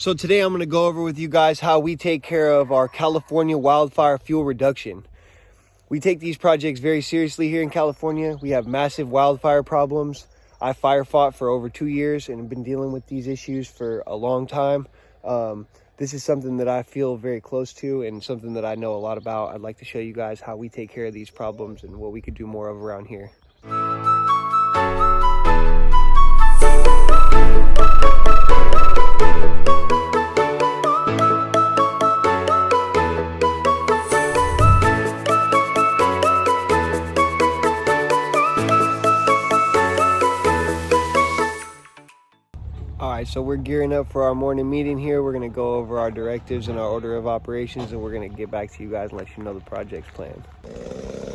So today I'm going to go over with you guys how we take care of our California wildfire fuel reduction. We take these projects very seriously here in California. We have massive wildfire problems. I fire fought for over 2 years and have been dealing with these issues for a long time. This is something that I feel very close to and something that I know a lot about. I'd like to show you guys how we take care of these problems and what we could do more of around here. Alright, so we're gearing up for our morning meeting here. We're going to go over our directives and our order of operations, and we're going to get back to you guys and let you know the project's plan.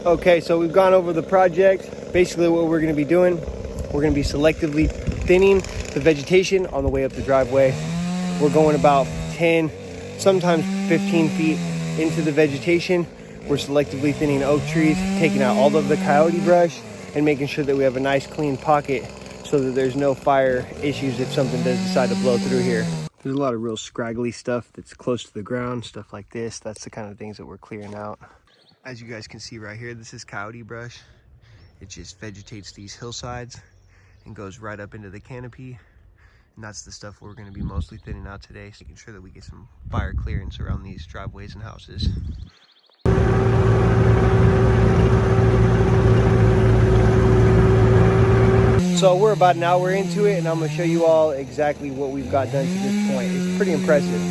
Okay, so we've gone over the project. Basically what we're going to be doing, we're going to be selectively thinning the vegetation on the way up the driveway. We're going about 10, sometimes 15 feet into the vegetation. We're selectively thinning oak trees, taking out all of the coyote brush, and making sure that we have a nice clean pocket so that there's no fire issues if something does decide to blow through here. There's a lot of real scraggly stuff that's close to the ground, stuff like this. That's the kind of things that we're clearing out. As you guys can see right here, this is coyote brush. It just vegetates these hillsides and goes right up into the canopy. And that's the stuff we're going to be mostly thinning out today, so making sure that we get some fire clearance around these driveways and houses. So we're about an hour into it, and I'm going to show you all exactly what we've got done to this point. It's pretty impressive.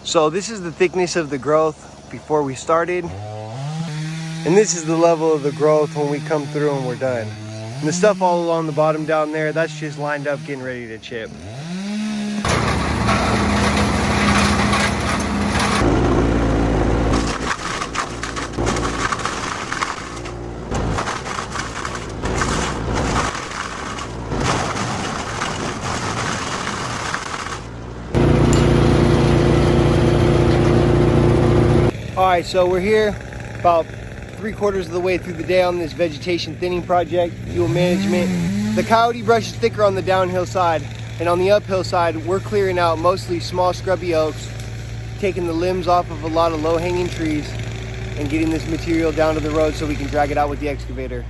So this is the thickness of the growth before we started. And this is the level of the growth when we come through and we're done. And the stuff all along the bottom down there, that's just lined up getting ready to chip. Alright, so we're here about 3/4 of the way through the day on this vegetation thinning project, fuel management. The coyote brush is thicker on the downhill side, and on the uphill side, we're clearing out mostly small scrubby oaks, taking the limbs off of a lot of low-hanging trees, and getting this material down to the road so we can drag it out with the excavator.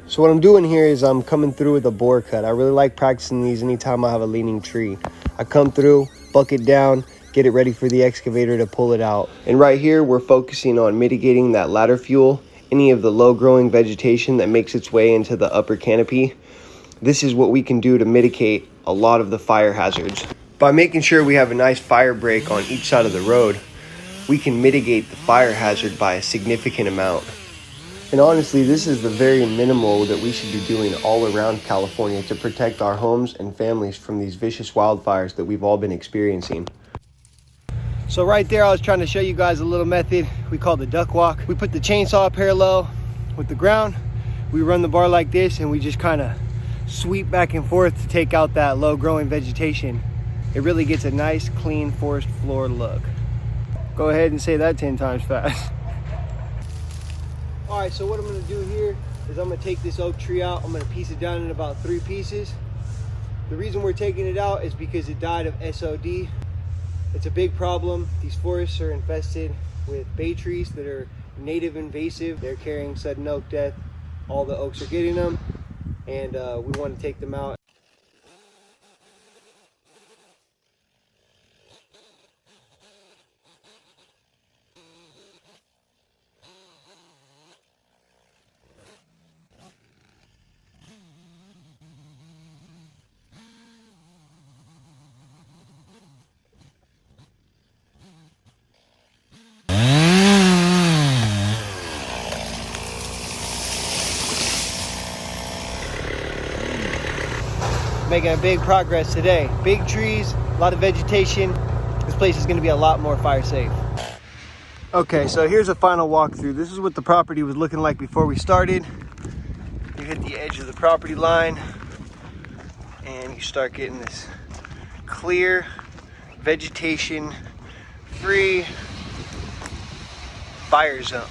So what I'm doing here is I'm coming through with a bore cut. I really like practicing these anytime I have a leaning tree. I come through, bucket down, get it ready for the excavator to pull it out. And right here, we're focusing on mitigating that ladder fuel, any of the low growing vegetation that makes its way into the upper canopy. This is what we can do to mitigate a lot of the fire hazards. By making sure we have a nice fire break on each side of the road, we can mitigate the fire hazard by a significant amount. And honestly, this is the very minimal that we should be doing all around California to protect our homes and families from these vicious wildfires that we've all been experiencing. So right there, I was trying to show you guys a little method we call the duck walk. We put the chainsaw parallel with the ground. We run the bar like this, and we just kind of sweep back and forth to take out that low growing vegetation. It really gets a nice clean forest floor look. Go ahead and say that 10 times fast. All right, so what I'm gonna do here is I'm gonna take this oak tree out. I'm gonna piece it down in about 3 pieces. The reason we're taking it out is because it died of SOD. It's a big problem. These forests are infested with bay trees that are native invasive. They're carrying sudden oak death. All the oaks are getting them, and we want to take them out. Making a big progress today. Big trees, a lot of vegetation. This place is going to be a lot more fire safe. Okay, so here's a final walkthrough. This is what the property was looking like before we started. You hit the edge of the property line and you start getting this clear, vegetation-free fire zone.